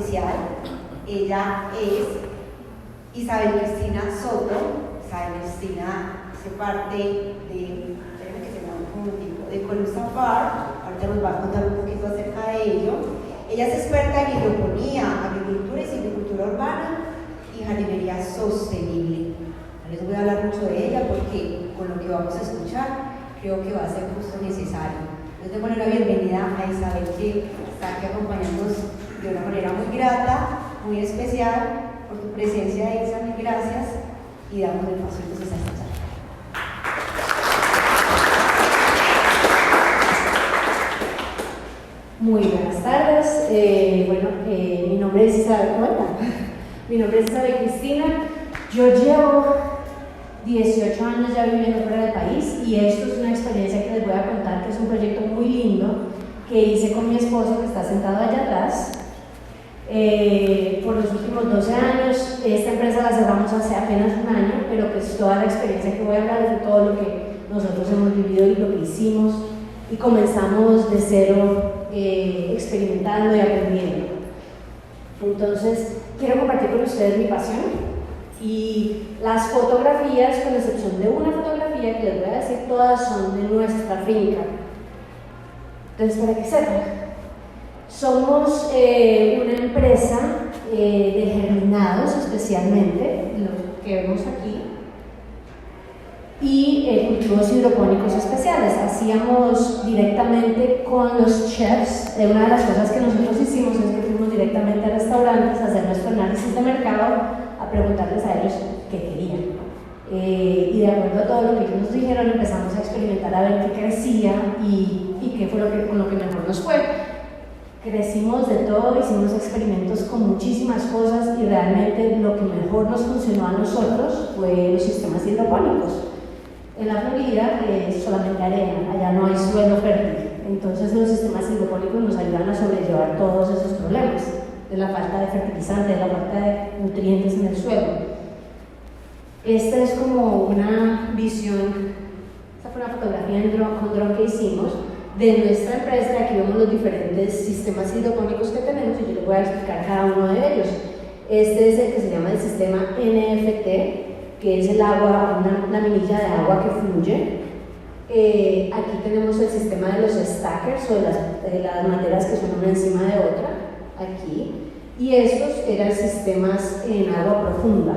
especial. Ella es Isabel Cristina Soto. Isabel Cristina hace parte de Colusa Farm. Ahorita nos va a contar un poquito acerca de ello. Ella es experta en hidroponía, agricultura y silvicultura urbana y jardinería sostenible. No les voy a hablar mucho de ella porque con lo que vamos a escuchar creo que va a ser justo necesario. Les doy la bienvenida a Isabel, que está aquí acompañándonos de una manera muy grata, muy especial, por tu presencia, Isa, mil gracias, y damos el paso entonces a esta charla. Muy buenas tardes. Mi nombre es Isabel. Mi nombre es Isabel Cristina. Yo llevo 18 años ya viviendo fuera del país y esto es una experiencia que les voy a contar, que es un proyecto muy lindo que hice con mi esposo, que está sentado allá atrás. Por los últimos 12 años, esta empresa la cerramos hace apenas un año, pero pues toda la experiencia que voy a hablar es de todo lo que nosotros hemos vivido y lo que hicimos, y comenzamos de cero, experimentando y aprendiendo. Entonces, quiero compartir con ustedes mi pasión y las fotografías, con excepción de una fotografía que les voy a decir, todas son de nuestra finca. Entonces, para que sepan, somos una empresa de germinados, especialmente lo que vemos aquí, y cultivos hidropónicos especiales. Hacíamos directamente con los chefs. Una de las cosas que nosotros hicimos es que fuimos directamente a restaurantes a hacer nuestro análisis de mercado, a preguntarles a ellos qué querían. Y de acuerdo a todo lo que ellos nos dijeron, empezamos a experimentar a ver qué crecía y qué fue con lo que mejor nos fue. Crecimos de todo, hicimos experimentos con muchísimas cosas y realmente lo que mejor nos funcionó a nosotros fue los sistemas hidropónicos. En la Florida es solamente arena, allá no hay suelo fértil, entonces los sistemas hidropónicos nos ayudan a sobrellevar todos esos problemas de la falta de fertilizante, de la falta de nutrientes en el suelo. Esta es como una visión, esta fue una fotografía con dron que hicimos de nuestra empresa. Aquí vemos los diferentes sistemas hidropónicos que tenemos y yo les voy a explicar cada uno de ellos. Este es el que se llama el sistema NFT, que es el agua, una minilla de agua que fluye. Aquí tenemos el sistema de los stackers, o de las materas que son una encima de otra, aquí. Y estos eran sistemas en agua profunda.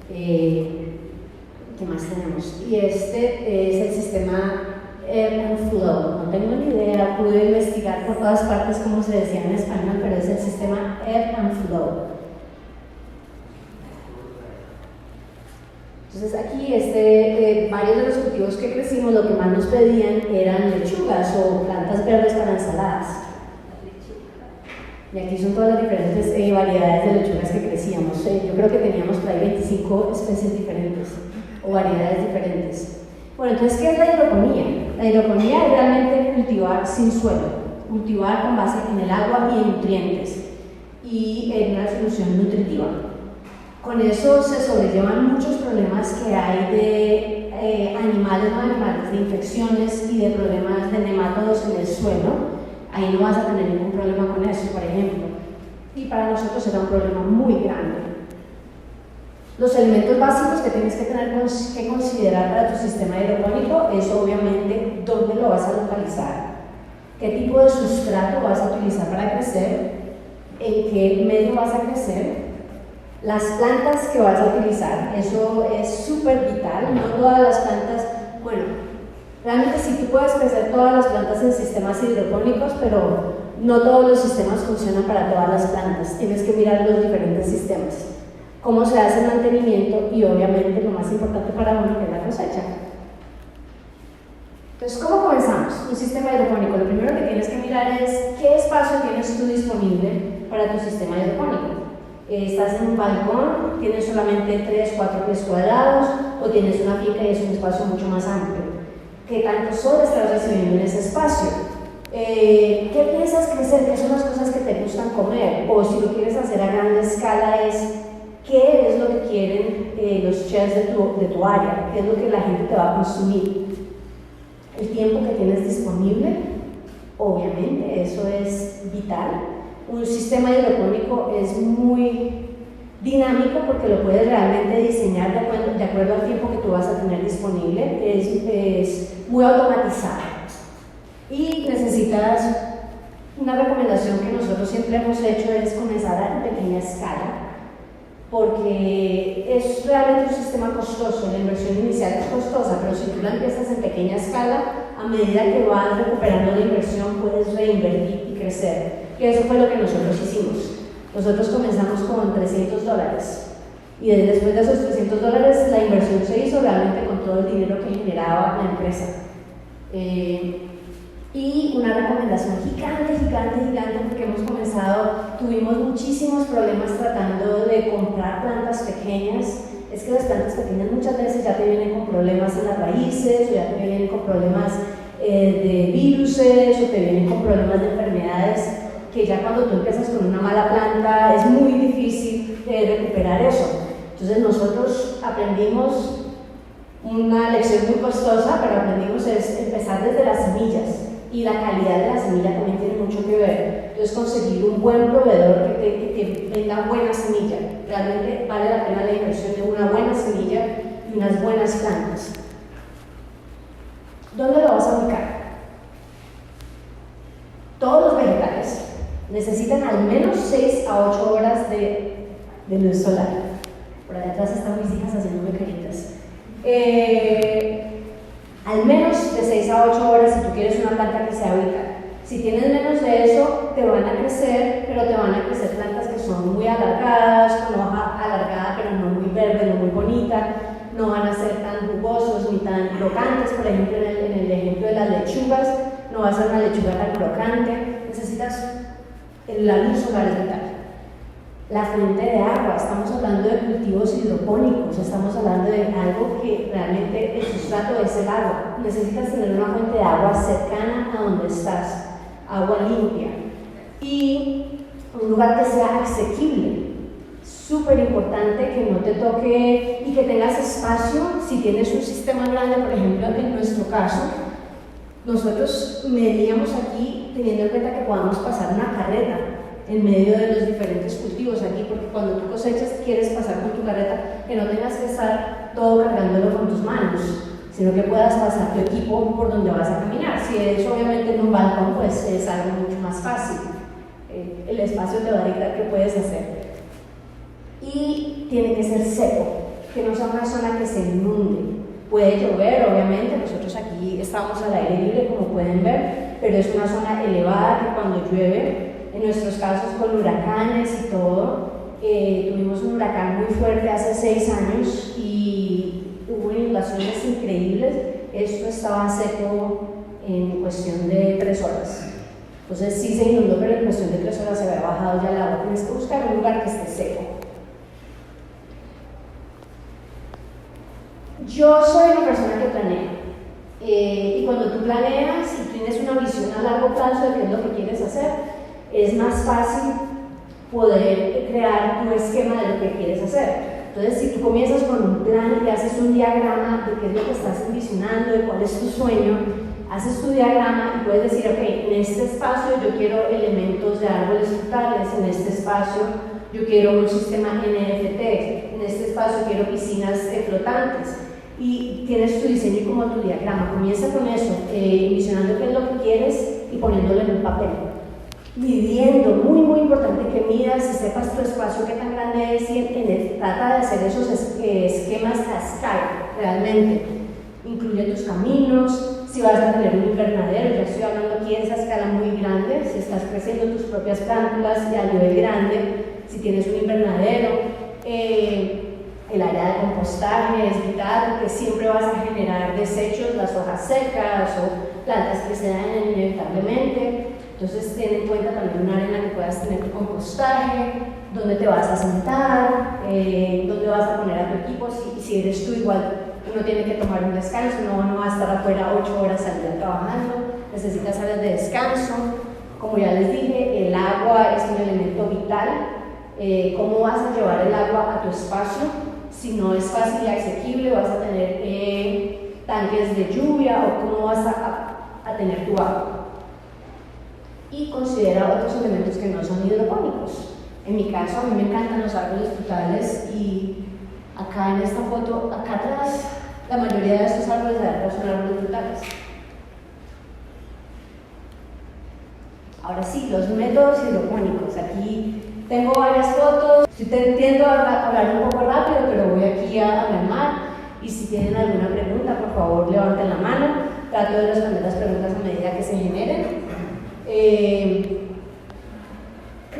¿Qué más tenemos? Y este es el sistema Ebb and Flow. No tengo ni idea, pude investigar por todas partes cómo se decía en español, pero es el sistema Ebb and Flow. Entonces aquí varios de los cultivos que crecimos, lo que más nos pedían eran lechugas o plantas verdes para ensaladas. Y aquí son todas las diferentes variedades de lechugas que crecíamos. Yo creo que teníamos por ahí 25 especies diferentes o variedades diferentes. Bueno, entonces, ¿qué es la hidroponía? La hidroponía es realmente cultivar sin suelo, cultivar con base en el agua y en nutrientes y en una solución nutritiva. Con eso se sobrellevan muchos problemas que hay de animales, de infecciones y de problemas de nemátodos en el suelo. Ahí no vas a tener ningún problema con eso, por ejemplo. Y para nosotros era un problema muy grande. Los elementos básicos que tienes que tener que considerar para tu sistema hidropónico es obviamente dónde lo vas a localizar, qué tipo de sustrato vas a utilizar para crecer, en qué medio vas a crecer, las plantas que vas a utilizar. Eso es súper vital. No todas las plantas, bueno, realmente sí tú puedes crecer todas las plantas en sistemas hidropónicos, pero no todos los sistemas funcionan para todas las plantas. Tienes que mirar los diferentes sistemas, cómo se hace el mantenimiento y obviamente lo más importante para uno, que es la cosecha. Entonces, ¿cómo comenzamos un sistema hidropónico? Lo primero que tienes que mirar es qué espacio tienes tú disponible para tu sistema hidropónico. Estás en un balcón, tienes solamente 3 o 4 pies cuadrados, o tienes una finca y es un espacio mucho más amplio. ¿Qué tanto sol estás recibiendo en ese espacio? ¿Qué piensas crecer? ¿Qué son las cosas que te gustan comer? O si lo quieres hacer a gran escala, ¿qué es lo que quieren los chefs de tu área? ¿Qué es lo que la gente te va a consumir? El tiempo que tienes disponible, obviamente, eso es vital. Un sistema hidropónico es muy dinámico porque lo puedes realmente diseñar de acuerdo al tiempo que tú vas a tener disponible, es muy automatizado y necesitas, una recomendación que nosotros siempre hemos hecho es comenzar en pequeña escala, porque es realmente un sistema costoso, la inversión inicial es costosa, pero si tú la empiezas en pequeña escala, a medida que vas recuperando la inversión puedes reinvertir y crecer, y eso fue lo que nosotros hicimos. Nosotros comenzamos con $300 y después de esos $300 la inversión se hizo realmente con todo el dinero que generaba la empresa. Y una recomendación gigante porque hemos comenzado, tuvimos muchísimos problemas tratando de comprar plantas pequeñas. Es que las plantas pequeñas muchas veces ya te vienen con problemas en las raíces, o ya te vienen con problemas de viruses, o te vienen con problemas de enfermedades, que ya cuando tú empiezas con una mala planta es muy difícil recuperar eso. Entonces nosotros aprendimos una lección muy costosa, pero aprendimos es empezar desde las semillas, y la calidad de la semilla también tiene mucho que ver. Entonces conseguir un buen proveedor que venda buena semilla, realmente vale la pena la inversión de una buena semilla y unas buenas plantas. ¿Dónde lo vas a ubicar? Todos los vegetales necesitan al menos 6 a 8 horas de luz solar. Por allá atrás están mis hijas haciéndome caritas. Al menos de 6 a 8 horas si tú quieres una planta que sea vital. Si tienes menos de eso, te van a crecer, pero te van a crecer plantas que son muy alargadas, con hoja alargada, pero no muy verde, no muy bonita, no van a ser tan jugosos ni tan crocantes. Por ejemplo, en el ejemplo de las lechugas, no va a ser una lechuga tan crocante. Necesitas la luz solar es vital. La fuente de agua, estamos hablando de cultivos hidropónicos, estamos hablando de algo que realmente el sustrato es el agua. Necesitas tener una fuente de agua cercana a donde estás, agua limpia, y un lugar que sea asequible. Súper importante que no te toque y que tengas espacio. Si tienes un sistema grande, por ejemplo, en nuestro caso, nosotros medíamos aquí teniendo en cuenta que podamos pasar una carreta en medio de los diferentes cultivos aquí, porque cuando tú cosechas quieres pasar con tu carreta, que no tengas que estar todo cargándolo con tus manos, sino que puedas pasar tu equipo por donde vas a caminar. Si es obviamente en un balcón, pues es algo mucho más fácil, el espacio te va a dictar qué puedes hacer. Y tiene que ser seco, que no sea una zona que se inunde. Puede llover, obviamente, nosotros aquí estamos al aire libre, como pueden ver, pero es una zona elevada que cuando llueve, en nuestros casos con huracanes y todo, tuvimos un huracán muy fuerte hace 6 años y hubo inundaciones increíbles. Esto estaba seco en cuestión de 3 horas. Entonces sí se inundó, pero en cuestión de 3 horas se había bajado ya el agua. Tienes que buscar un lugar que esté seco. Yo soy una persona que planea. Y cuando tú planeas y tienes una visión a largo plazo de qué es lo que quieres hacer, es más fácil poder crear tu esquema de lo que quieres hacer. Entonces, si tú comienzas con un plan y haces un diagrama de qué es lo que estás envisionando, de cuál es tu sueño, haces tu diagrama y puedes decir, ok, en este espacio yo quiero elementos de árboles frutales, en este espacio yo quiero un sistema NFT, en este espacio quiero piscinas flotantes, y tienes tu diseño como tu diagrama. Comienza con eso, envisionando qué es lo que quieres y poniéndolo en un papel. Midiendo, muy importante que midas y sepas tu espacio, qué tan grande es, y trata de hacer esos esquemas a escala, realmente. Incluye tus caminos, si vas a tener un invernadero, ya estoy hablando aquí en esa escala muy grande, si estás creciendo tus propias plántulas a nivel grande, si tienes un invernadero, el área de compostaje es vital, porque siempre vas a generar desechos, las hojas secas o plantas que se dañan inevitablemente. Entonces ten en cuenta también una área en la que puedas tener tu compostaje, dónde te vas a sentar, dónde vas a poner a tu equipo. Si eres tú, igual uno tiene que tomar un descanso, no va a estar afuera 8 horas al día trabajando, necesitas áreas de descanso. Como ya les dije, el agua es un elemento vital. ¿Cómo vas a llevar el agua a tu espacio? Si no es fácil y asequible, vas a tener tanques de lluvia, o cómo vas a tener tu agua. y considera otros elementos que no son hidropónicos. En mi caso, a mí me encantan los árboles frutales y acá en esta foto, acá atrás, la mayoría de estos árboles de acá son árboles frutales. Ahora sí, los métodos hidropónicos. Aquí tengo varias fotos. Tiendo a hablar un poco rápido, pero voy aquí a calmar. Y si tienen alguna pregunta, por favor, levanten la mano. Trato de responder las preguntas a medida que se generen.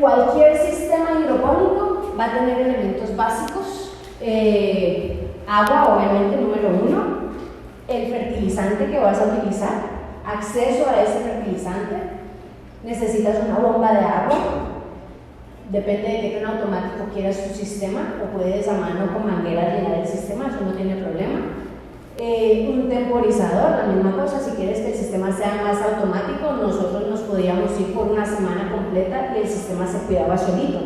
Cualquier sistema hidropónico va a tener elementos básicos. Agua, obviamente, número 1. El fertilizante que vas a utilizar. Acceso a ese fertilizante. Necesitas una bomba de agua. Depende de qué tan automático quieras tu sistema, o puedes a mano con manguera llenar el sistema, eso no tiene problema. Un temporizador, la misma cosa, si quieres que el sistema sea más automático, nosotros nos podíamos ir por una semana completa y el sistema se cuidaba solito.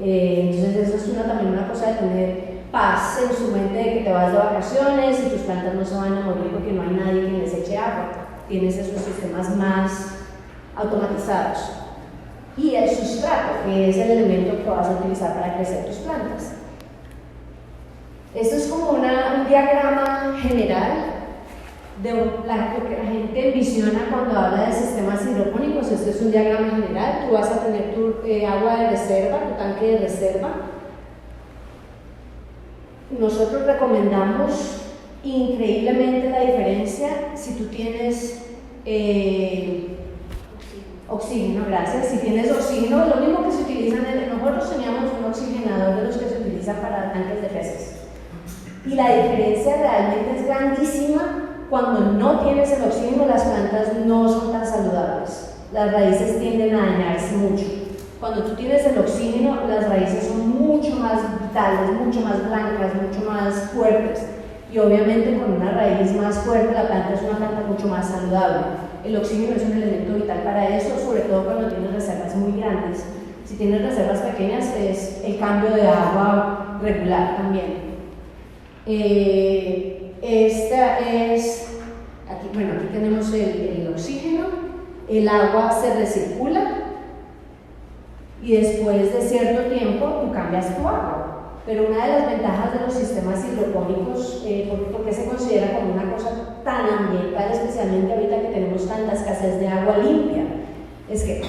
Entonces eso es también una cosa de tener paz en su mente de que te vas de vacaciones y tus plantas no se van a morir porque no hay nadie que les eche agua. Tienes esos sistemas más automatizados. Y el sustrato, que es el elemento que vas a utilizar para crecer tus plantas. Esto es como un diagrama general de lo que la gente envisiona cuando habla de sistemas hidropónicos. Este es un diagrama general. Tú vas a tener tu agua de reserva, tu tanque de reserva. Nosotros recomendamos increíblemente la diferencia si tú tienes oxígeno, gracias. Si tienes oxígeno, lo mismo que se utiliza nosotros teníamos un oxigenador de los que se utiliza para tanques de peces. Y la diferencia realmente es grandísima. Cuando no tienes el oxígeno, las plantas no son tan saludables. Las raíces tienden a dañarse mucho. Cuando tú tienes el oxígeno, las raíces son mucho más vitales, mucho más blancas, mucho más fuertes. Y obviamente con una raíz más fuerte, la planta es una planta mucho más saludable. El oxígeno es un elemento vital para eso, sobre todo cuando tienes reservas muy grandes. Si tienes reservas pequeñas, es el cambio de agua regular también. Esta es, aquí tenemos el oxígeno, el agua se recircula y después de cierto tiempo tú cambias tu agua. Pero una de las ventajas de los sistemas hidropónicos, ¿por qué se considera como una cosa tan ambiental, especialmente ahorita que tenemos tanta escasez de agua limpia? Es que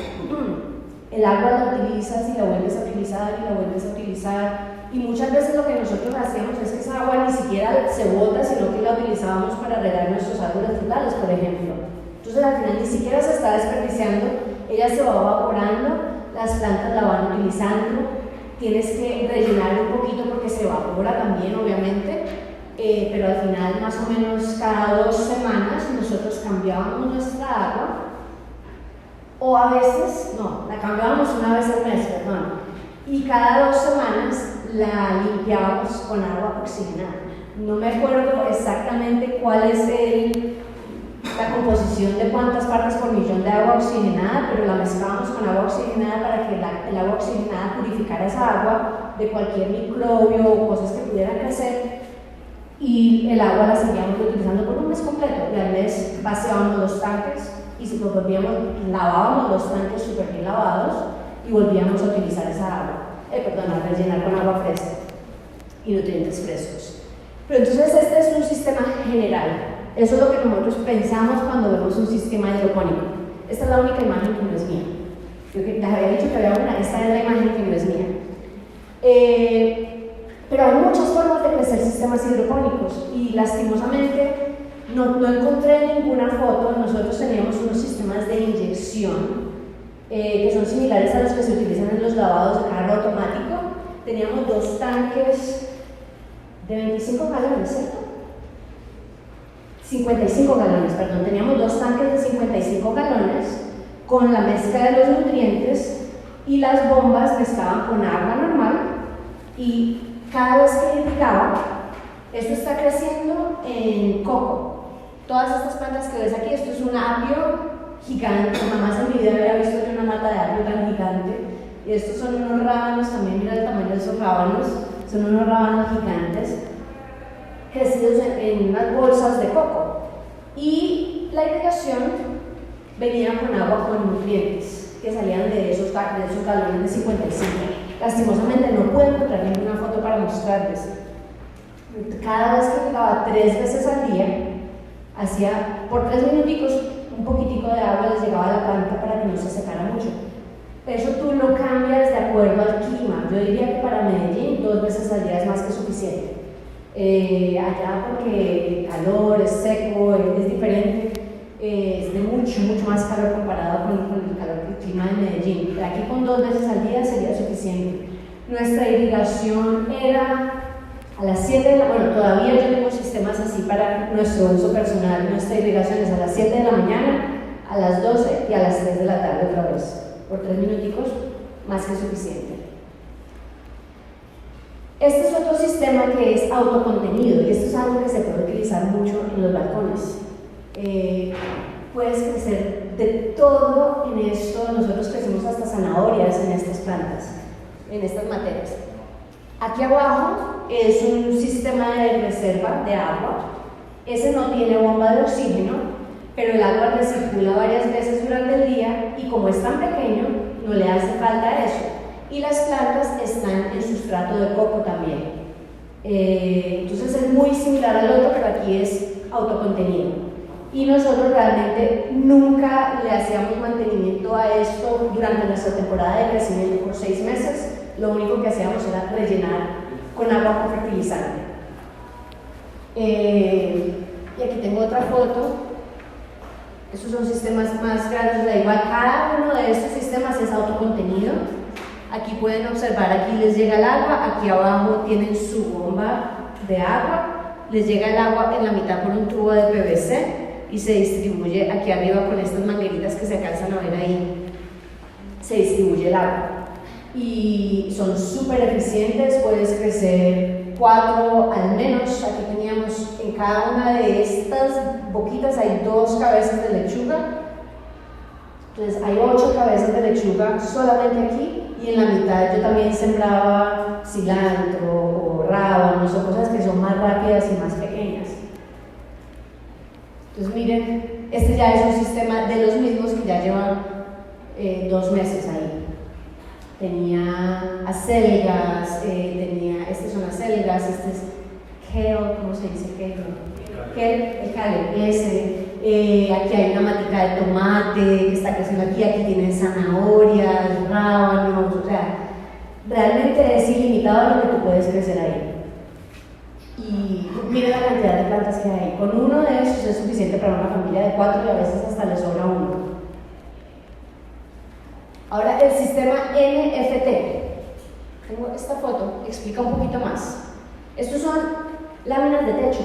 el agua la utilizas y la vuelves a utilizar y la vuelves a utilizar, y muchas veces lo que nosotros hacíamos es que esa agua ni siquiera se bota, sino que la utilizábamos para regar nuestros árboles frutales, por ejemplo. Entonces al final ni siquiera se está desperdiciando, ella se va evaporando, las plantas la van utilizando. Tienes que rellenar un poquito porque se evapora también, obviamente, pero al final, más o menos cada 2 semanas, nosotros cambiábamos nuestra agua, o a veces, no, la cambiábamos una vez al mes, perdón, y cada 2 semanas la limpiábamos con agua oxigenada. No me acuerdo exactamente cuál es la composición de cuántas partes por millón de agua oxigenada, pero la mezclábamos con agua oxigenada para que el agua oxigenada purificara esa agua de cualquier microbio o cosas que pudieran crecer, y el agua la seguíamos utilizando por un mes completo, y al mes vaciábamos los tanques y si los lavábamos los tanques súper bien lavados y volvíamos a utilizar esa agua, a rellenar con agua fresca y nutrientes frescos. Pero entonces este es un sistema general. Eso es lo que nosotros pensamos cuando vemos un sistema hidropónico. Esta es la única imagen que no es mía. Yo les había dicho que había una, esta es la imagen que no es mía. Pero hay muchas formas de crecer sistemas hidropónicos y lastimosamente no encontré ninguna foto. Nosotros teníamos unos sistemas de inyección que son similares a los que se utilizan en los lavados de carro automático. Teníamos 2 tanques de 25 galones, ¿cierto? 55 galones, perdón, teníamos 2 tanques de 55 galones con la mezcla de los nutrientes, y las bombas mezclaban con agua normal, y cada vez que irrigaba, esto está creciendo en coco. Todas estas plantas que ves aquí, esto es un apio gigante, jamás en mi vida había visto yo una mata de apio tan gigante, y estos son unos rábanos también, mira el tamaño de esos rábanos, son unos rábanos gigantes crecidos en unas bolsas de coco. Y la irrigación venía con agua con nutrientes que salían de esos galones de 55. Lastimosamente no pude encontrar ninguna foto para mostrarles. Cada vez que llegaba 3 veces al día, hacía por 3 minuticos un poquitico de agua les llegaba a la planta para que no se secara mucho. Eso tú lo cambias de acuerdo al clima. Yo diría que para Medellín 2 veces al día es más que suficiente. Allá porque el calor es seco, es diferente, es de mucho más calor comparado con el calor del clima de Medellín. Aquí con 2 veces al día sería suficiente. Nuestra irrigación era a las 7 de la mañana, bueno, todavía yo tengo sistemas así para nuestro uso personal. Nuestra irrigación es a las 7 de la mañana, a las 12 y a las 3 de la tarde otra vez. Por 3 minuticos, más que suficiente. Este es otro sistema que es autocontenido, y esto es algo que se puede utilizar mucho en los balcones. Puedes crecer de todo en esto. Nosotros crecimos hasta zanahorias en estas plantas, en estas materias. Aquí abajo es un sistema de reserva de agua. Ese no tiene bomba de oxígeno, pero el agua recircula varias veces durante el día y como es tan pequeño, no le hace falta eso. Y las plantas están en sustrato de coco también. Entonces es muy similar al otro, pero aquí es autocontenido. Y nosotros realmente nunca le hacíamos mantenimiento a esto durante nuestra temporada de crecimiento por 6 meses. Lo único que hacíamos era rellenar con agua con fertilizante. Y aquí tengo otra foto. Estos son sistemas más grandes, da igual, cada uno de estos sistemas es autocontenido. Aquí pueden observar, aquí les llega el agua, aquí abajo tienen su bomba de agua, les llega el agua en la mitad por un tubo de PVC y se distribuye aquí arriba con estas mangueritas que se alcanzan a ver ahí, se distribuye el agua. Y son súper eficientes, puedes crecer 4 al menos. Aquí teníamos en cada una de estas boquitas hay 2 cabezas de lechuga, entonces hay 8 cabezas de lechuga solamente aquí, y en la mitad yo también sembraba cilantro o rábanos o cosas que son más rápidas y más pequeñas. Entonces miren, este ya es un sistema de los mismos que ya llevan 2 meses ahí. Tenía acelgas, estas son acelgas, este es kale, ¿cómo se dice kale? Kale, el kale, ese. Aquí hay una matica de tomate que está creciendo aquí tienen zanahorias, rábanos, o sea, realmente es ilimitado lo que tú puedes crecer ahí. Y miren la cantidad de plantas que hay. Con uno de esos es suficiente para una familia de 4 y a veces hasta le sobra uno. Ahora el sistema NFT. Tengo esta foto, explica un poquito más. Estos son láminas de techo.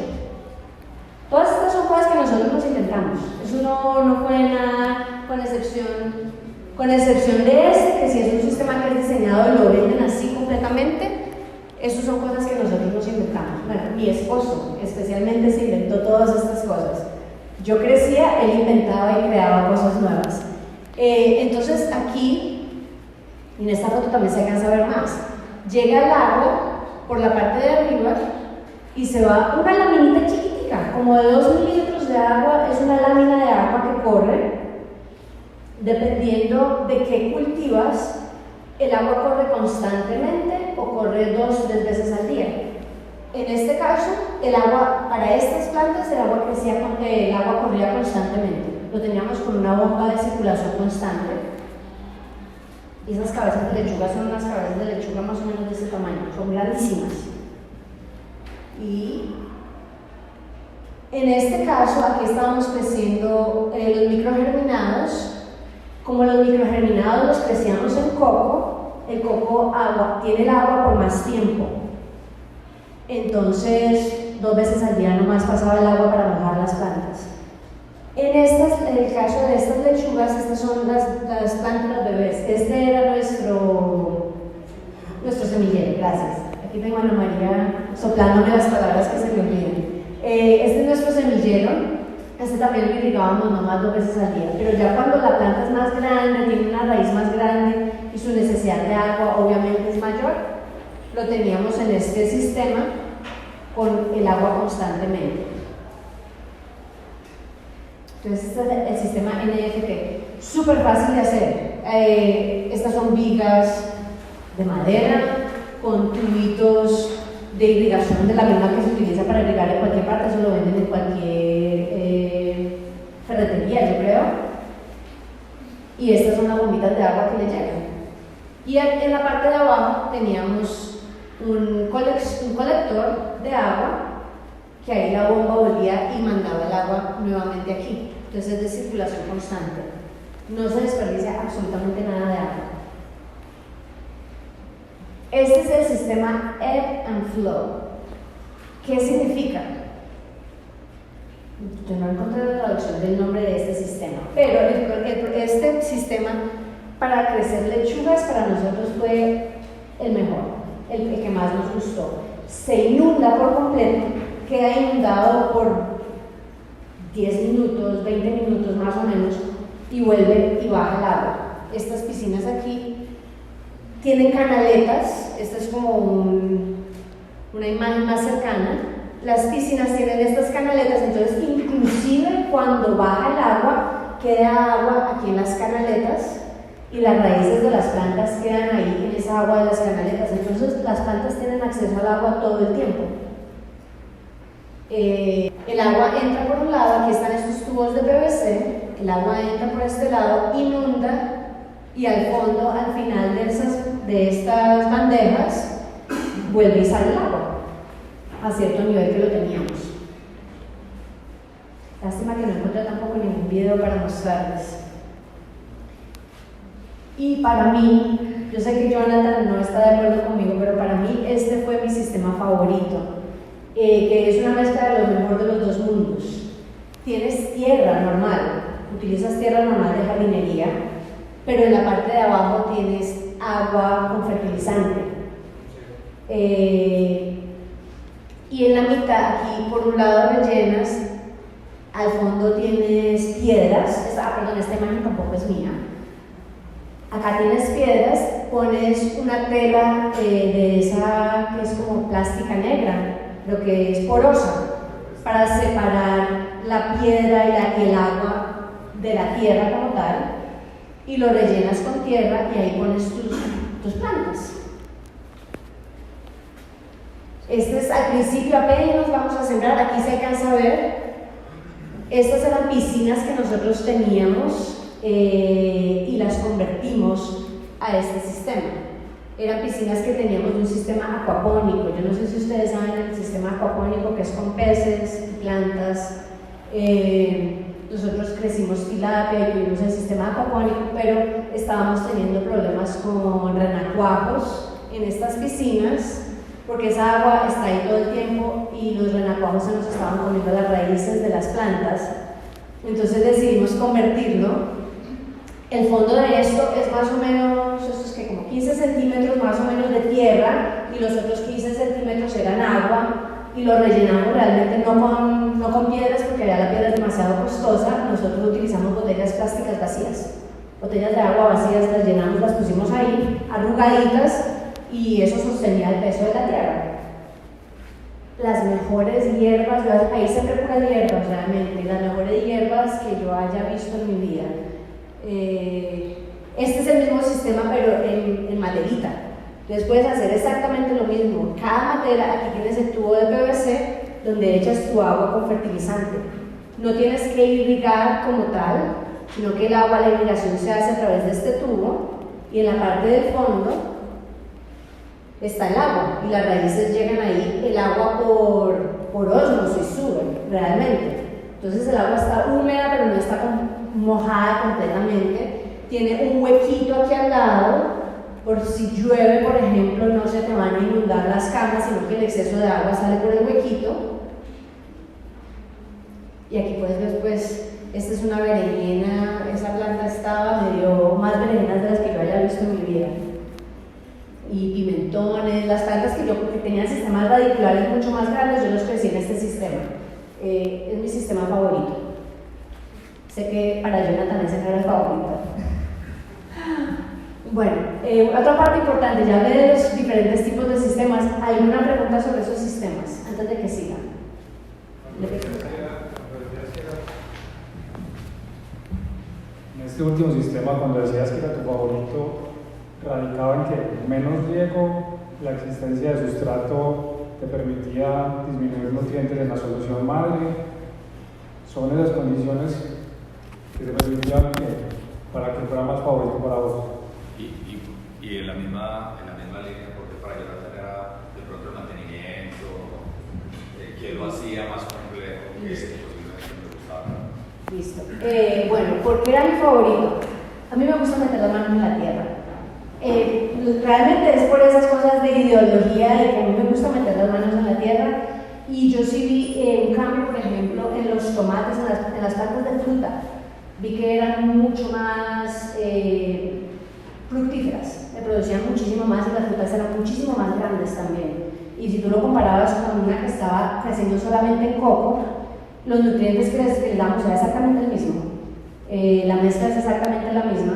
Todas estas son cosas que nosotros nos inventamos. Eso no fue nada, con excepción de este, que si es un sistema que es diseñado y lo venden así completamente. Esas son cosas que nosotros nos inventamos. Bueno, mi esposo especialmente se inventó todas estas cosas. Yo crecía, él inventaba y creaba cosas nuevas. Entonces aquí, en esta foto también se alcanza a ver más, llega el agua por la parte de arriba y se va una laminita chiquitica, como de 2 mililitros de agua. Es una lámina de agua que corre, dependiendo de qué cultivas, el agua corre constantemente o corre 2 o 3 veces al día. En este caso, el agua, para estas plantas, el agua corría constantemente. Lo teníamos con una bomba de circulación constante. Y esas cabezas de lechuga son unas cabezas de lechuga más o menos de ese tamaño, son grandísimas. Y en este caso, aquí estábamos creciendo los microgerminados. Como los microgerminados los crecíamos en coco, el coco tiene el agua por más tiempo. Entonces, 2 veces al día nomás pasaba el agua para mojar las plantas. En el caso de estas lechugas, estas son las plantas bebés. Este era nuestro semillero, gracias. Aquí tengo a Ana María soplándome las palabras que se me olvidan. Este es nuestro semillero. Este también lo irrigábamos nomás 2 veces al día. Pero ya cuando la planta es más grande, tiene una raíz más grande y su necesidad de agua obviamente es mayor, lo teníamos en este sistema con el agua constantemente. Entonces este es el sistema NFT, súper fácil de hacer. Estas son vigas de madera con tubitos de irrigación de la misma que se utiliza para irrigar en cualquier parte, eso lo venden en cualquier ferretería, yo creo. Y estas son las bombitas de agua que le llegan. Y en la parte de abajo teníamos un colector de agua, que ahí la bomba volvía y mandaba el agua nuevamente aquí. Entonces es de circulación constante. No se desperdicia absolutamente nada de agua. Este es el sistema Ebb and Flow. ¿Qué significa? Yo no encontré la traducción del nombre de este sistema, pero este sistema para crecer lechugas para nosotros fue el mejor, el que más nos gustó. Se inunda por completo, queda inundado por 10 minutos, 20 minutos más o menos, y vuelve y baja el agua. Estas piscinas aquí tienen canaletas, esta es como una imagen más cercana. Las piscinas tienen estas canaletas, entonces inclusive cuando baja el agua, queda agua aquí en las canaletas y las raíces de las plantas quedan ahí en esa agua de las canaletas, entonces las plantas tienen acceso al agua todo el tiempo. El agua entra por un lado, aquí están estos tubos de PVC, el agua entra por este lado, inunda y al fondo, al final de estas bandejas, vuelve y sale el agua a cierto nivel que lo teníamos. Lástima que no encontré tampoco ningún video para mostrarles. Y para mí, yo sé que Jonathan no está de acuerdo conmigo, pero para mí este fue mi sistema favorito, que es una mezcla de lo mejor de los dos mundos. Tienes tierra normal, utilizas tierra normal de jardinería, pero en la parte de abajo tienes agua con fertilizante. Y en la mitad, aquí por un lado rellenas, al fondo tienes piedras. Perdón, esta imagen tampoco es mía. Acá tienes piedras, pones una tela de esa que es como plástica negra, lo que es porosa, para separar la piedra y el agua de la tierra como tal, y lo rellenas con tierra y ahí pones tus plantas. Este es al principio, apenas vamos a sembrar, aquí se alcanza a ver. Estas eran piscinas que nosotros teníamos y las convertimos a este sistema. Eran piscinas que teníamos de un sistema acuapónico. Yo no sé si ustedes saben el sistema acuapónico, que es con peces y plantas. Nosotros crecimos tilapia y tuvimos el sistema acuapónico, pero estábamos teniendo problemas con renacuajos en estas piscinas, porque esa agua está ahí todo el tiempo y los renacuajos se nos estaban comiendo las raíces de las plantas. Entonces decidimos convertirlo. El fondo de esto es más o menos, esto es que como 15 centímetros más o menos de tierra, y los otros 15 centímetros eran agua, y lo rellenamos realmente no con piedras, porque ya la piedra es demasiado costosa. Nosotros utilizamos botellas plásticas vacías, botellas de agua vacías, las llenamos, las pusimos ahí, arrugaditas, y eso sostenía el peso de la tierra. Las mejores hierbas, ahí se preparan hierbas realmente, las mejores hierbas que yo haya visto en mi vida. Este es el mismo sistema, pero en maderita. Entonces puedes hacer exactamente lo mismo. Cada madera, aquí tienes el tubo de PVC donde echas tu agua con fertilizante. No tienes que irrigar como tal, sino que el agua, la irrigación se hace a través de este tubo, y en la parte del fondo está el agua y las raíces llegan ahí, el agua por ósmosis sube realmente. Entonces el agua está húmeda, pero no está mojada completamente. Tiene un huequito aquí al lado, por si llueve, por ejemplo, no se te van a inundar las camas, sino que el exceso de agua sale por el huequito. Y aquí puedes ver, pues, esta es una berenjena. Esa planta me dio más berenjenas de las que yo haya visto en mi vida. Y pimentones, las plantas que tenían sistemas radiculares mucho más grandes, yo los crecí en este sistema. Es mi sistema favorito. Sé que para Jonathan ese no era el favorito. Bueno, otra parte importante, ya hablé de los diferentes tipos de sistemas. ¿Alguna pregunta sobre esos sistemas antes de que sigan? En este último sistema, cuando decías que era tu favorito, radicaba en que menos riego, la existencia de sustrato te permitía disminuir nutrientes en la solución madre. Son esas condiciones que te permitían para que fuera más favorito para vos. Y en la misma línea, porque para ayudar a tener de pronto el mantenimiento, que lo hacía más complejo, que posiblemente me gustaba. Listo. Bueno, ¿por qué era mi favorito? A mí me gusta meter las manos en la tierra. Realmente es por esas cosas de ideología, de que a mí me gusta meter las manos en la tierra. Y yo sí vi un cambio, por ejemplo, en los tomates, en las plantas de fruta. Vi que eran mucho más fructíferas, me producían muchísimo más y las frutas eran muchísimo más grandes también. Y si tú lo comparabas con una que estaba creciendo solamente en coco, los nutrientes que le damos era exactamente el mismo. La mezcla es exactamente la misma,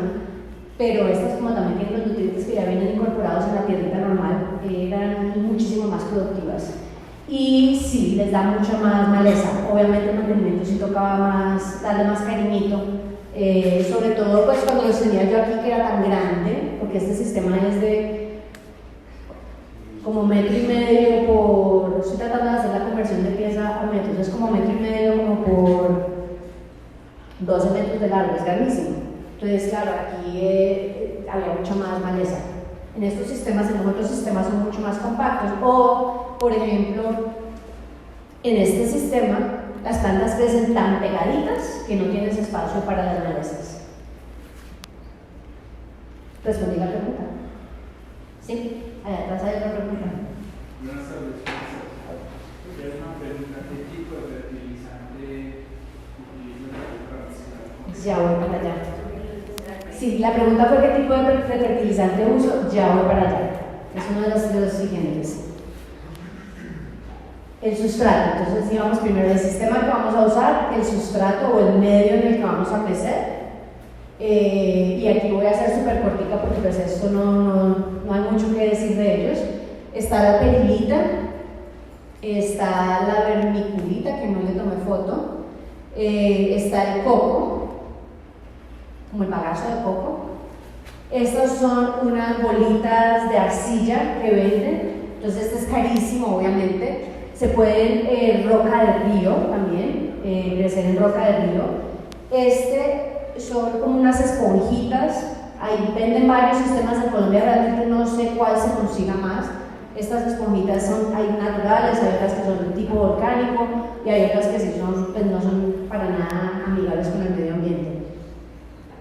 pero estas, como también tienen los nutrientes que ya vienen incorporados en la tierrita normal, eran muchísimo más productivas. Y sí, les da mucha más maleza. Obviamente el mantenimiento sí tocaba más, darle más cariñito. Sobre todo pues cuando los tenía yo aquí, que era tan grande, porque este sistema es de como 1,5 metros por, estoy tratando de hacer la conversión de pieza a metros, es como 1,5 metros como por 12 metros de largo, es grandísimo. Entonces claro, aquí había mucha más maleza. En estos sistemas, en los otros sistemas son mucho más compactos. O, por ejemplo, en este sistema las plantas crecen tan pegaditas que no tienes espacio para las malezas. ¿Respondí la pregunta? ¿Sí? Allá atrás hay otra pregunta. Buenas tardes. Es una pregunta: ¿qué tipo de fertilizante utilizan para mezclar? Ya voy para allá. Sí, la pregunta fue qué tipo de fertilizante uso, ya voy para allá. Es uno de los siguientes. El sustrato, entonces digamos primero el sistema que vamos a usar, el sustrato o el medio en el que vamos a crecer. Y aquí voy a ser súper cortica porque pues esto no hay mucho que decir de ellos. Está la perilita, está la vermiculita, que no le tomé foto, está el coco, como el bagazo de coco. Estas son unas bolitas de arcilla que venden, entonces este es carísimo obviamente. Se pueden roca de río también, crecer en roca de río. Son como unas esponjitas, ahí venden varios sistemas en Colombia, realmente no sé cuál se consiga más. Estas esponjitas hay naturales, hay otras que son de tipo volcánico y hay otras que sí pues no son para nada amigables con el medio ambiente.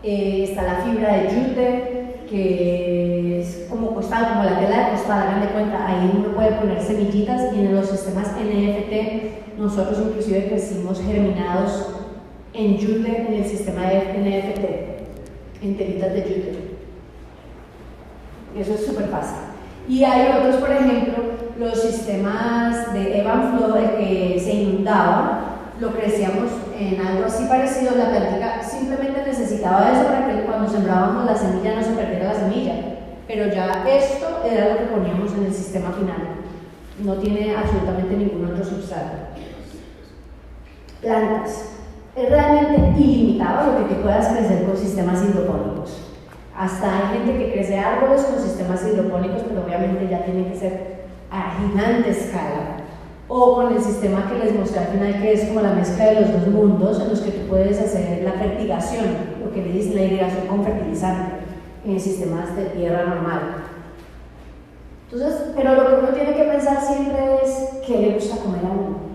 Está la fibra de yute, que es como costal, como la tela de costal, hagan de cuenta, ahí uno puede poner semillitas. Y en los sistemas NFT nosotros inclusive crecimos germinados en yute en el sistema de NFT, en telitas de yute. Eso es súper fácil. Y hay otros, por ejemplo, los sistemas de Ebb Flow, que se inundaba, lo crecíamos en algo así parecido. La plantita simplemente necesitaba eso para que cuando sembrábamos la semilla no se perdiera la semilla, pero ya esto era lo que poníamos en el sistema final. No tiene absolutamente ningún otro sustrato. Plantas. Es realmente ilimitado lo que tú puedas crecer con sistemas hidropónicos. Hasta hay gente que crece árboles con sistemas hidropónicos, pero obviamente ya tiene que ser a gigante escala. O con el sistema que les mostré al final, que es como la mezcla de los dos mundos, en los que tú puedes hacer la fertigación, lo que le dicen la irrigación con fertilizante, en sistemas de tierra normal. Entonces, pero lo que uno tiene que pensar siempre es qué le gusta comer a uno.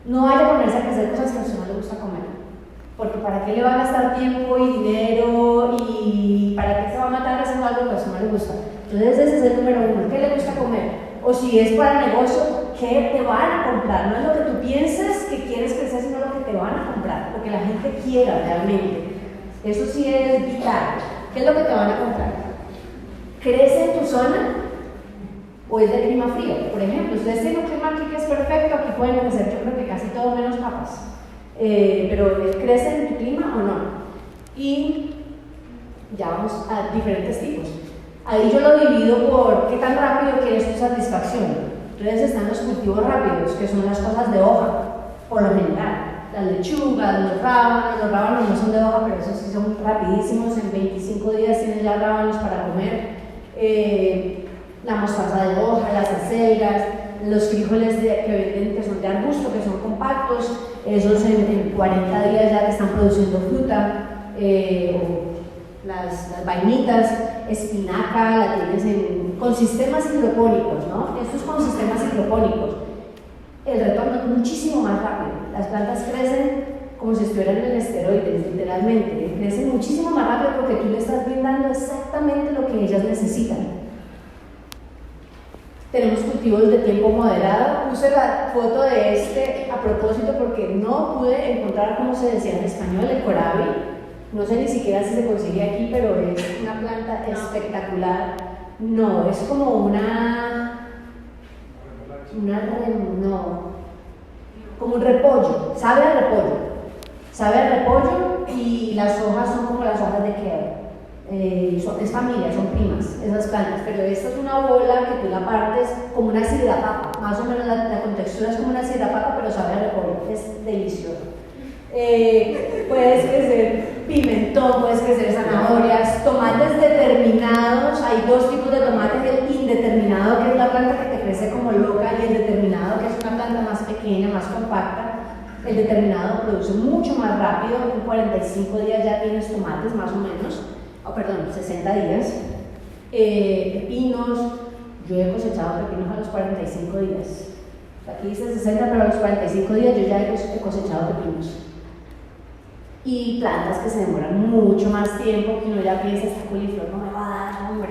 No vaya a ponerse a crecer cosas que a usted no le gusta comer, porque ¿para qué le va a gastar tiempo y dinero y para qué se va a matar haciendo algo que a usted no le gusta? Entonces ese es el número uno, ¿qué le gusta comer? O si es para negocio, ¿qué te van a comprar? No es lo que tú piensas que quieres crecer, sino lo que te van a comprar, lo que la gente quiera realmente. Eso sí es vital. ¿Qué es lo que te van a comprar? ¿Crece en tu zona o es de clima frío? Por ejemplo, ustedes tienen un clima aquí que es perfecto, aquí pueden crecer yo creo que casi todo menos papas. Pero ¿crece en tu clima o no? Y ya vamos a diferentes tipos. Ahí yo lo divido por qué tan rápido quieres tu satisfacción. Entonces están los cultivos rápidos, que son las cosas de hoja, por lo general. las lechugas, los rábanos no son de hoja, pero esos sí son rapidísimos, en 25 días tienes ya rábanos para comer, la mostaza de hoja, las acelgas, los frijoles que venden que son de arbusto, que son compactos, esos en 40 días ya te están produciendo fruta, las vainitas, espinaca, la tienes con sistemas hidropónicos, ¿no? Estos con sistemas hidropónicos, el retorno es muchísimo más rápido, las plantas crecen como si estuvieran en esteroides, literalmente, crecen muchísimo más rápido porque tú le estás brindando exactamente lo que ellas necesitan. Tenemos cultivos de tiempo moderado. Puse la foto de este a propósito porque no pude encontrar cómo se decía en español, el corabi. No sé ni siquiera si se consigue aquí, pero es una planta espectacular. No, es como como un repollo, sabe a repollo y las hojas son como las hojas de kale. Es familia, son primas esas plantas, pero esta es una bola que tú la partes como una sidra papa, más o menos la contextura es como una sidra papa, pero sabe a repollo, es delicioso. Puedes crecer pimentón, puedes crecer zanahorias, tomates determinados, hay dos tipos de tomates, el indeterminado que es la planta que te crece como loca y el determinado que es una planta más pequeña, más compacta. El determinado produce mucho más rápido, en 45 días ya tienes tomates más o menos, 60 días. Pepinos, yo he cosechado pepinos a los 45 días. Aquí dice 60, pero a los 45 días yo ya he cosechado pepinos. Y plantas que se demoran mucho más tiempo, que uno ya piensa, esta coliflor no me va a dar, hombre.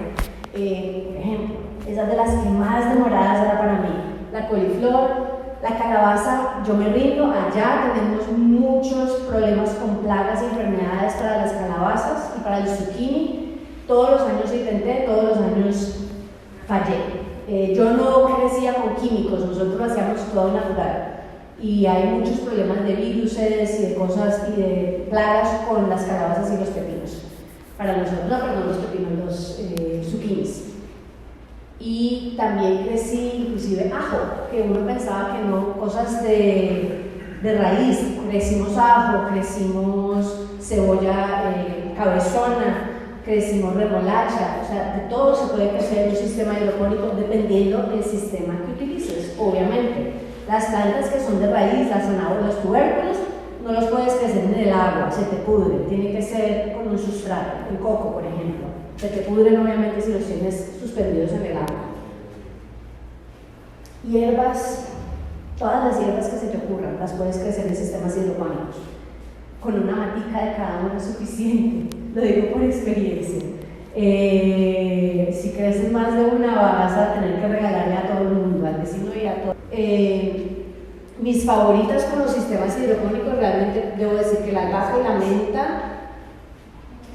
Por ejemplo, esa es de las que más demoradas era para mí. La coliflor, la calabaza, yo me rindo, allá tenemos muchos problemas con plagas y enfermedades para las calabazas y para el zucchini. Todos los años intenté, todos los años fallé. Yo no crecía con químicos, nosotros hacíamos todo natural. Y hay muchos problemas de viruses y de cosas y de plagas con las calabazas y los pepinos. Para nosotros, los pepinos, los zucchinis. Y también crecí inclusive ajo, que uno pensaba que no, cosas de raíz. Crecimos ajo, crecimos cebolla cabezona, crecimos remolacha, o sea, de todo se puede crecer en un sistema hidropónico dependiendo del sistema que utilices, obviamente. Las plantas que son de raíz, las zanahorias, los tubérculos, no los puedes crecer en el agua, se te pudren, tiene que ser con un sustrato, el coco por ejemplo, se te pudren obviamente si los tienes suspendidos en el agua. Hierbas, todas las hierbas que se te ocurran, las puedes crecer en sistemas hidropónicos. Con una matica de cada uno es suficiente, lo digo por experiencia. Si creces más de una vas a tener que regalarle a todo el mundo, al vecino y a todo. Mis favoritas con los sistemas hidropónicos, realmente debo decir que la albahaca y la menta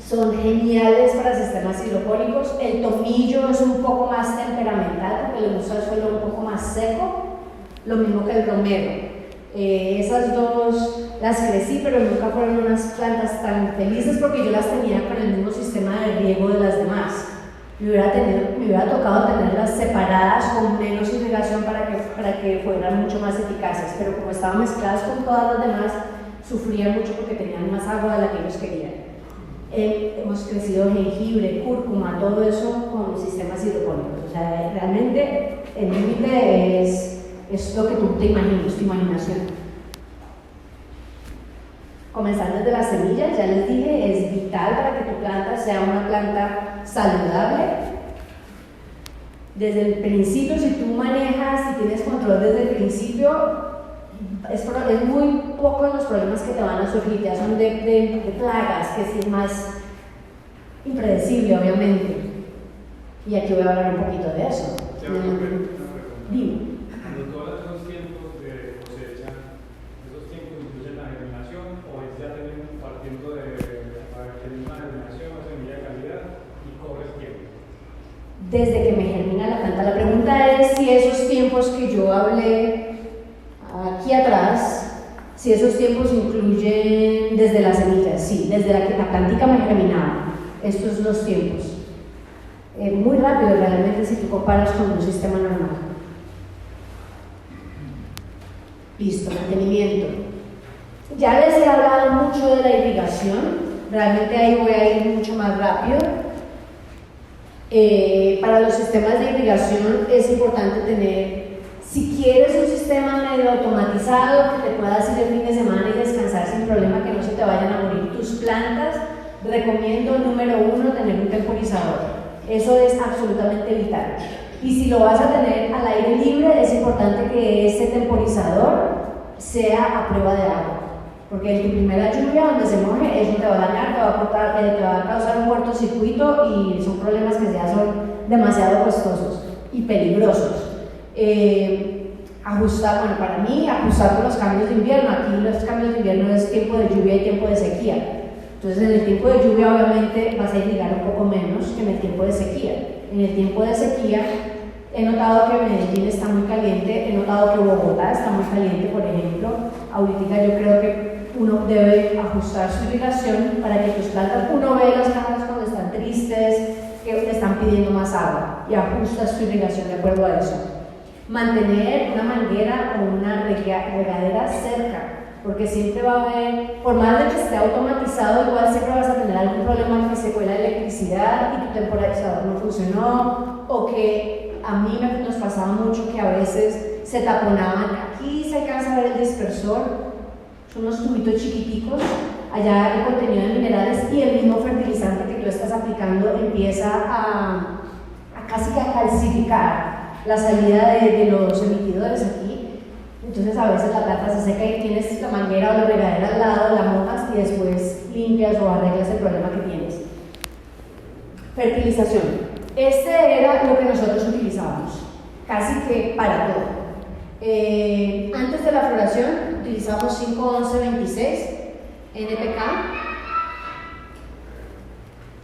son geniales para sistemas hidropónicos. El tomillo es un poco más temperamental porque le gusta el suelo un poco más seco, lo mismo que el romero. Esas dos las crecí, pero nunca fueron unas plantas tan felices porque yo las tenía con el mismo sistema de riego de las demás. Me hubiera tocado tenerlas separadas con menos irrigación para que fueran mucho más eficaces, pero como estaban mezcladas con todas las demás, sufrían mucho porque tenían más agua de la que ellos querían. Hemos crecido jengibre, cúrcuma, todo eso con sistemas hidropónicos. O sea, realmente el límite es lo que tú te imaginas, tu imaginación. Comenzar desde las semillas, ya les dije, es vital para que tu planta sea una planta saludable. Desde el principio, si tú manejas, si tienes control desde el principio, es muy poco de los problemas que te van a surgir, ya son de plagas, que es más impredecible, obviamente. Y aquí voy a hablar un poquito de eso. Dime. Cuando tú hablas de esos tiempos de cosecha, ¿esos tiempos incluyen la germinación o es ya partiendo de una germinación o semilla de calidad y corres tiempo? Desde que me germina la planta. La pregunta es si esos tiempos que yo hablé aquí atrás, si esos tiempos incluyen desde las semillas. Sí, desde la que la plantica me germinaba. Estos son los tiempos. Muy rápido realmente si tú comparas con un sistema normal. Listo, mantenimiento. Ya les he hablado mucho de la irrigación, realmente ahí voy a ir mucho más rápido. Para los sistemas de irrigación es importante tener, si quieres un sistema medio automatizado que te puedas ir el fin de semana y descansar sin problema, que no se te vayan a morir tus plantas, recomiendo número 1 tener un temporizador. Eso es absolutamente vital. Y si lo vas a tener al aire libre, es importante que ese temporizador sea a prueba de agua. Porque en tu primera lluvia, donde se moje, eso te va a dañar, te va a causar un cortocircuito y son problemas que ya son demasiado costosos y peligrosos. Ajustar, bueno, para mí, ajustar con los cambios de invierno. Aquí los cambios de invierno es tiempo de lluvia y tiempo de sequía. Entonces, en el tiempo de lluvia, obviamente, vas a irrigar un poco menos que en el tiempo de sequía. En el tiempo de sequía, he notado que Medellín está muy caliente, he notado que Bogotá está muy caliente, por ejemplo. Ahorita yo creo que uno debe ajustar su irrigación para que tus plantas, uno ve las plantas cuando están tristes, que te están pidiendo más agua, y ajustas tu irrigación de acuerdo a eso. Mantener una manguera o una regadera cerca, porque siempre va a haber, por más de que esté automatizado, igual siempre vas a tener algún problema que se fue la electricidad y tu temporizador no funcionó, o que a mí nos pasaba mucho que a veces se taponaban. Aquí se alcanza a ver el dispersor, son unos tubitos chiquiticos, allá el contenido de minerales y el mismo fertilizante que tú estás aplicando empieza a casi que a calcificar la salida de los emitidores aquí. Entonces a veces la planta se seca y tienes la manguera o la regadera al lado, la mojas y después limpias o arreglas el problema que tienes. Fertilización. Este era lo que nosotros utilizábamos, casi que para todo. Antes de la floración utilizamos 5-11-26 NPK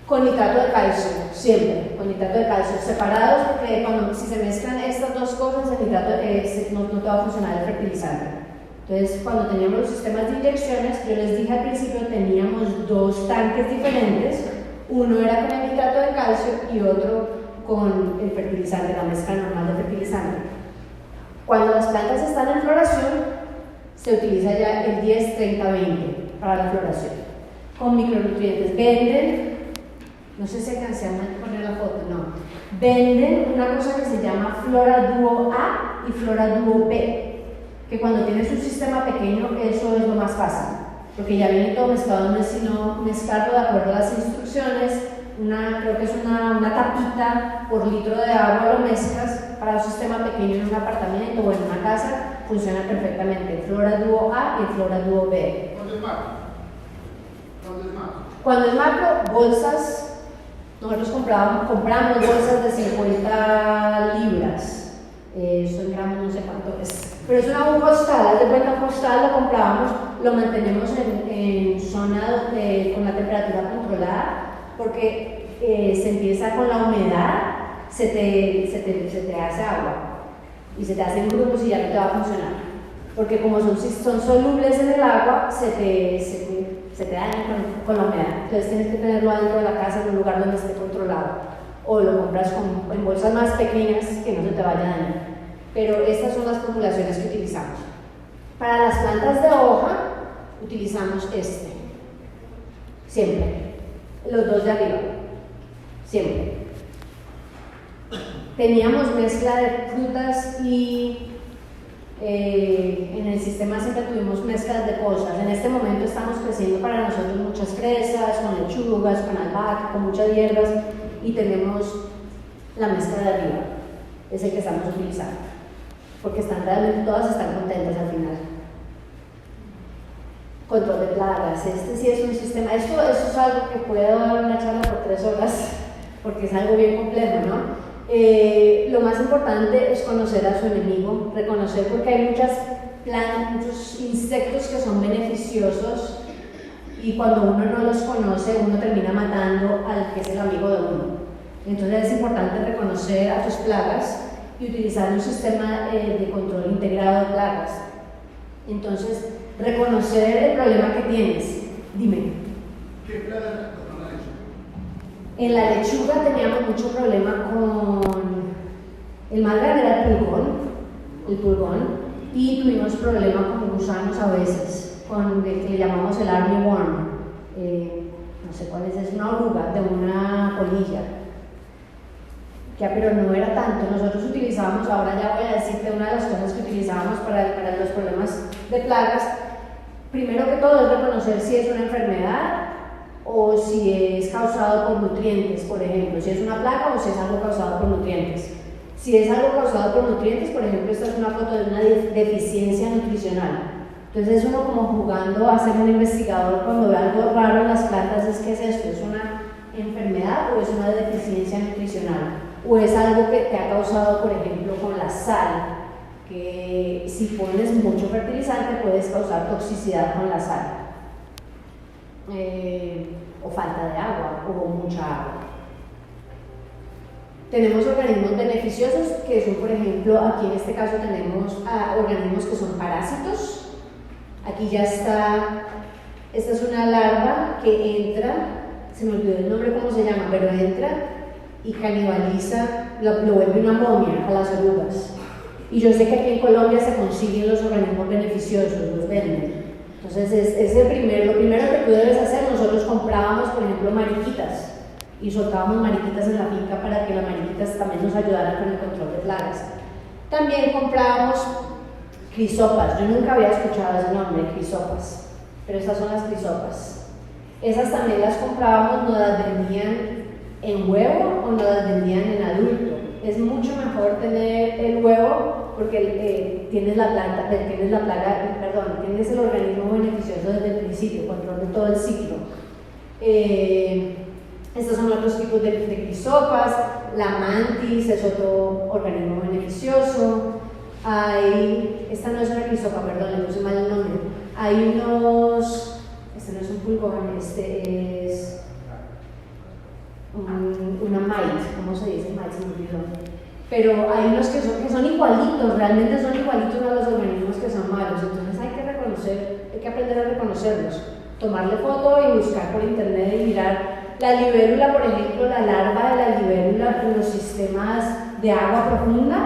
con nitrato de calcio, siempre con nitrato de calcio, separados, porque si se mezclan estas dos cosas, el nitrato no te va a funcionar el fertilizante. Entonces, cuando teníamos los sistemas de inyecciones, yo les dije al principio, teníamos 2 tanques diferentes, uno era con el nitrato de calcio y otro con el fertilizante, la mezcla normal de fertilizante. Cuando las plantas están en floración, se utiliza ya el 10-30-20 para la floración. Con micronutrientes. Venden, no sé si alcancé a poner la foto, no. Venden una cosa que se llama Flora Duo A y Flora Duo B, que cuando tienes un sistema pequeño, eso es lo más fácil, porque ya viene todo mezclado, no es sino mezclarlo de acuerdo a las instrucciones. Creo que es una tapita por litro de agua, lo mezclas. Para un sistema pequeño en un apartamento o en una casa funciona perfectamente. Flora Duo A y Flora Duo B. ¿Cuándo es macro? ¿Cuándo es macro? Cuando es macro, bolsas, nosotros compramos bolsas de 50 libras. Eso en gramos no sé cuánto es. Pero es un costal, de cuenta un costal, lo compramos, lo mantenemos en zona con la temperatura controlada, porque se empieza con la humedad, se te hace agua y se te hacen grupos y ya no te va a funcionar, porque como son solubles en el agua, se te dañan con la humedad. Entonces tienes que tenerlo adentro de la casa en un lugar donde esté controlado, o lo compras en bolsas más pequeñas que no se te vaya a dañar. Pero estas son las formulaciones que utilizamos. Para las plantas de hoja utilizamos siempre los 2 de arriba, siempre. Teníamos mezcla de frutas y en el sistema siempre tuvimos mezclas de cosas. En este momento estamos creciendo para nosotros muchas fresas, con lechugas, con albahaca, con muchas hierbas, y tenemos la mezcla de arriba, es el que estamos utilizando, porque realmente todas están contentas al final. Control de plagas, sí es un sistema, eso es algo que puedo dar una charla por 3 horas, porque es algo bien complejo, ¿no? Lo más importante es conocer a su enemigo, reconocer, porque hay muchos insectos que son beneficiosos y cuando uno no los conoce, uno termina matando al que es el amigo de uno. Entonces es importante reconocer a tus plagas y utilizar un sistema de control integrado de plagas. Entonces, reconocer el problema que tienes. Dime. ¿Qué plagas controla la lechuga? En la lechuga teníamos mucho problema con el más grande era el pulgón, y tuvimos problema con gusanos a veces. con el que le llamamos el Army Worm, no sé cuál es una oruga de una polilla. Ya, pero no era tanto. Nosotros utilizábamos, ahora ya voy a decirte una de las cosas que utilizábamos para los problemas de plagas. Primero que todo es reconocer si es una enfermedad o si es causado por nutrientes, por ejemplo, si es una plaga o si es algo causado por nutrientes. Si es algo causado por nutrientes, por ejemplo, esta es una foto de una deficiencia nutricional. Entonces es uno como jugando a ser un investigador cuando ve algo raro en las plantas, es ¿qué es esto? ¿Es una enfermedad o es una deficiencia nutricional? ¿O es algo que te ha causado, por ejemplo, con la sal? Que si pones mucho fertilizante puedes causar toxicidad con la sal. O falta de agua o mucha agua. Tenemos organismos beneficiosos que son, por ejemplo, aquí en este caso tenemos organismos que son parásitos. Aquí ya está, esta es una larva que entra, se me olvidó el nombre cómo se llama, pero entra y canibaliza, lo vuelve una momia a las orugas. Y yo sé que aquí en Colombia se consiguen los organismos beneficiosos, los venden. Entonces es lo primero que tú debes hacer. Nosotros comprábamos, por ejemplo, mariquitas y soltábamos mariquitas en la finca para que las mariquitas también nos ayudaran con el control de plagas. También comprábamos crisopas. Yo nunca había escuchado ese nombre, crisopas, pero estas son las crisopas. Esas también las comprábamos, nos las vendían en huevo o nos las vendían en adulto. Es mucho mejor tener el huevo porque tienes tienes el organismo beneficioso desde el principio, control de todo el ciclo. Estos son otros tipos de crisopas. La mantis es otro organismo beneficioso. Esta no es una crisopa, perdón, le puse mal el nombre. Hay unos, este no es un pulgón, este es una mite, ¿cómo se dice? Mite, se me olvidó. Pero hay unos que son igualitos, realmente son igualitos a los organismos que son malos. Entonces hay que aprender a reconocerlos, tomarle foto y buscar por internet y mirar. La libélula, por ejemplo, la larva de la libélula en los sistemas de agua profunda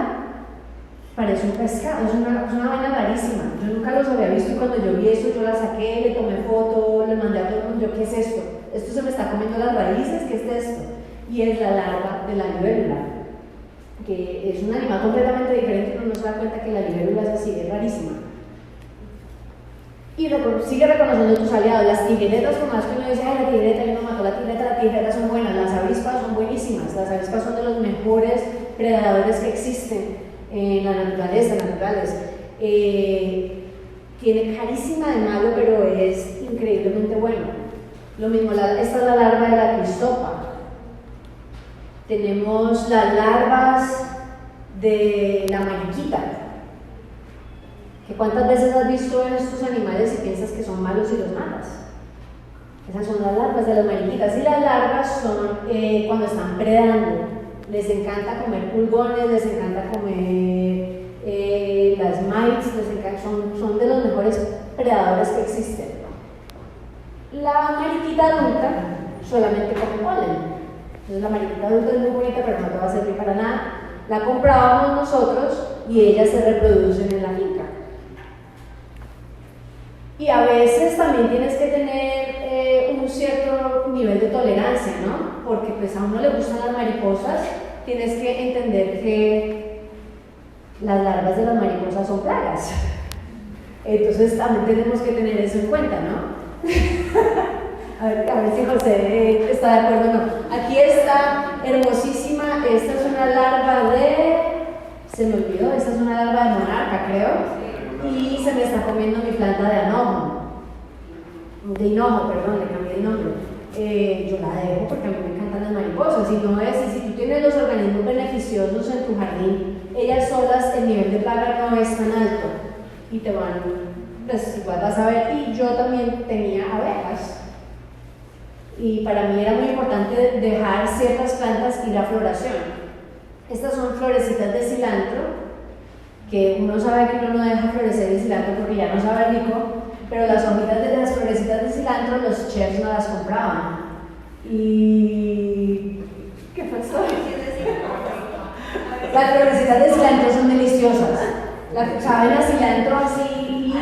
parece un pescado, es una vaina rarísima. Yo nunca los había visto y cuando yo vi eso, yo la saqué, le tomé foto, le mandé a todo el mundo. ¿Qué es esto? Esto se me está comiendo las raíces, ¿qué es esto? Y es la larva de la libélula, que es un animal completamente diferente, uno no se da cuenta que la libélula es así, es rarísima. Y sigue reconociendo tus aliados. Las tigueretas, por más que uno dice, ay, la tigreta, yo no mato la tigreta son buenas. Las avispas son buenísimas. Las avispas son de los mejores predadores que existen en la naturaleza, naturales. Tiene carísima de malo, pero es increíblemente bueno. Lo mismo, esta es la larva de la crisopa. Tenemos las larvas de la mariquita. ¿Cuántas veces has visto estos animales y piensas que son malos y los matas? Esas son las larvas de las mariquitas. Y las larvas son cuando están predando. Les encanta comer pulgones, les encanta comer las mites, son de los mejores predadores que existen. La mariquita adulta solamente come polen. Entonces la mariquita adulta es muy bonita, pero no te va a servir para nada. La comprábamos nosotros y ellas se reproducen en la finca. Y a veces también tienes que tener un cierto nivel de tolerancia, ¿no? Porque pues a uno le gustan las mariposas, tienes que entender que las larvas de las mariposas son plagas. Entonces también tenemos que tener eso en cuenta, ¿no? a ver si José está de acuerdo o no. Aquí está hermosísima, esta es una larva se me olvidó, esta es una larva de monarca, creo. Y se me está comiendo mi planta de hinojo, perdón, le cambié el nombre. Yo la dejo porque a mí me encantan las mariposas. Si tú tienes los organismos beneficiosos en tu jardín, ellas solas, el nivel de plaga no es tan alto y te van, pues igual vas a ver. Y yo también tenía abejas y para mí era muy importante dejar ciertas plantas ir a floración. Estas son florecitas de cilantro, que uno sabe que uno no deja florecer el cilantro porque ya no sabe rico, pero las hojitas de las florecitas de cilantro los chefs no las compraban. Y... ¿qué pasó? Las florecitas de cilantro son deliciosas. Saben a cilantro así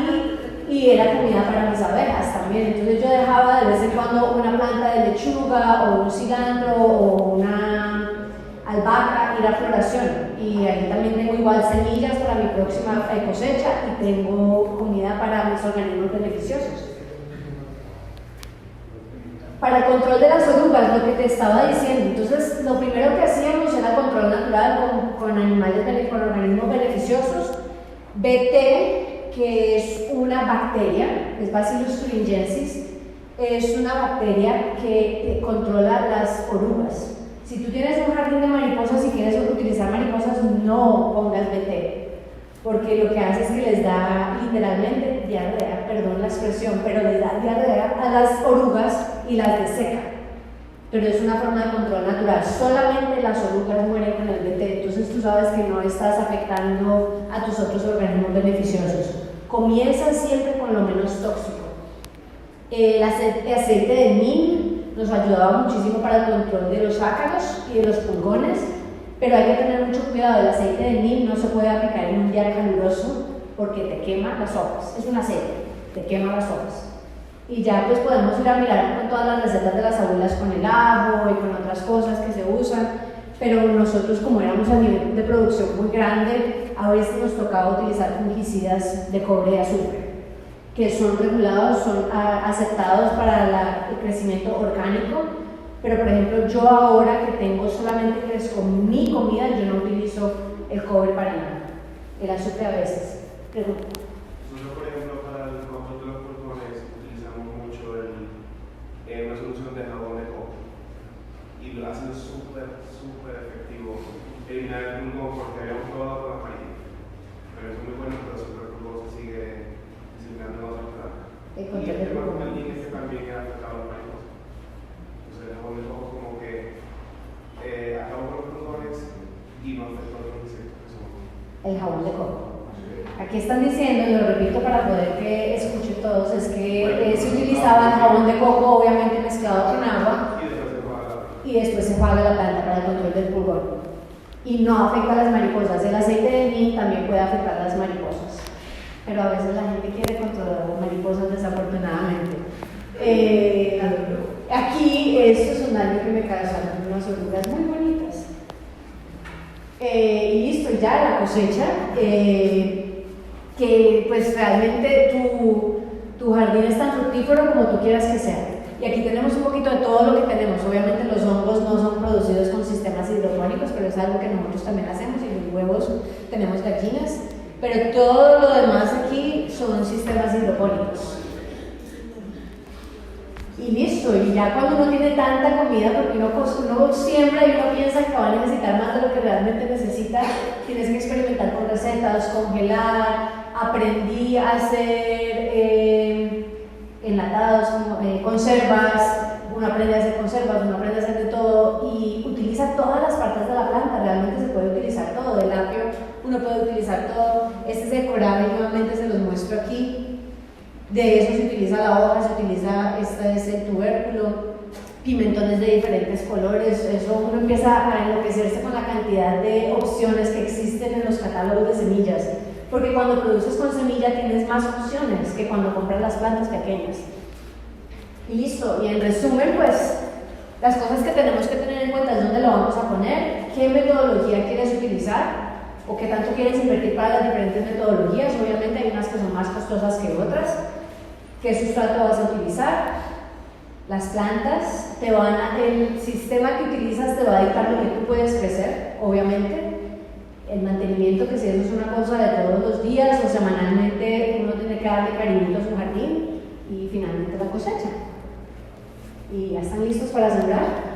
y era comida para mis abejas también. Entonces yo dejaba de vez en cuando una planta de lechuga o un cilantro o una albahaca ir a floración, y ahí también tengo igual semillas para mi próxima cosecha y tengo comida para mis organismos beneficiosos. Para el control de las orugas, lo que te estaba diciendo, entonces lo primero que hacíamos era control natural con animales, con organismos beneficiosos. BT, que es una bacteria, es Bacillus thuringiensis, es una bacteria que controla las orugas. Si tú tienes un jardín de mariposas y quieres utilizar mariposas, no pongas BT, porque lo que hace es que les da literalmente diarrea, perdón la expresión, pero les da diarrea a las orugas y las deseca. Pero es una forma de control natural, solamente las orugas mueren con el BT, entonces tú sabes que no estás afectando a tus otros organismos beneficiosos. Comienza siempre con lo menos tóxico. El aceite de neem nos ayudaba muchísimo para el control de los ácaros y de los pulgones, pero hay que tener mucho cuidado. El aceite de neem no se puede aplicar en un día caluroso porque te quema las hojas. Es un aceite, te quema las hojas. Y ya pues podemos ir a mirar con todas las recetas de las abuelas con el ajo y con otras cosas que se usan, pero nosotros, como éramos a nivel de producción muy grande, a veces nos tocaba utilizar fungicidas de cobre y azufre, que son regulados, son aceptados para el crecimiento orgánico, pero por ejemplo yo ahora que tengo solamente crezco mi comida, yo no utilizo el cobre para nada, el azufre a veces. Pregunta. Nosotros, por ejemplo, para el control de los pulgones utilizamos mucho una solución de jabón de coco y lo hacen súper efectivo eliminar el pulgón, porque habíamos probado con la farina, pero es muy bueno, pero siempre el pulgón se sigue diseminando en otras plantas. Y el tema con el niño también era afectado a los mariposas. Entonces el jabón de coco como que acabó con los pulgones y no afectó a los insectos que son. El jabón de coco. Aquí están diciendo, y lo repito para poder que escuchen todos, es que se utilizaba el jabón de coco obviamente mezclado con agua y después se enjuaga la planta para el control del pulgón. Y no afecta a las mariposas. El aceite de neem también puede afectar a las mariposas, pero a veces la gente quiere controlar las mariposas, desafortunadamente. Aquí esto es un daño que me causaron unas orugas muy bonitas. Y listo, ya la cosecha. Que pues realmente tu jardín es tan fructífero como tú quieras que sea. Y aquí tenemos un poquito de todo lo que tenemos. Obviamente los hongos no son producidos con sistemas hidropónicos, pero es algo que nosotros también hacemos, y los huevos tenemos gallinas, pero todo lo demás aquí son sistemas hidropónicos. Y listo, y ya cuando uno tiene tanta comida, porque uno siembra y uno piensa que va a necesitar más de lo que realmente necesita, tienes que experimentar con recetas, congelar. Aprendí a hacer enlatados, conservas, uno aprende a hacer conservas, uno aprende a hacer de todo y utiliza todas las partes de la planta, realmente se puede utilizar todo, el apio uno puede utilizar todo. Este es el corabe, nuevamente se los muestro aquí, de eso se utiliza la hoja, se utiliza, este es el tubérculo, pimentones de diferentes colores, eso uno empieza a enloquecerse con la cantidad de opciones que existen en los catálogos de semillas. Porque cuando produces con semilla tienes más opciones que cuando compras las plantas pequeñas. Y listo, y en resumen, pues, las cosas que tenemos que tener en cuenta es dónde lo vamos a poner, qué metodología quieres utilizar, o qué tanto quieres invertir para las diferentes metodologías. Obviamente hay unas que son más costosas que otras. ¿Qué sustrato vas a utilizar? Las plantas, el sistema que utilizas te va a dictar lo que tú puedes crecer, obviamente. El mantenimiento, que si eso es una cosa de todos los días o semanalmente, uno tiene que darle cariñito a su jardín, y finalmente la cosecha. ¿Y ya están listos para sembrar?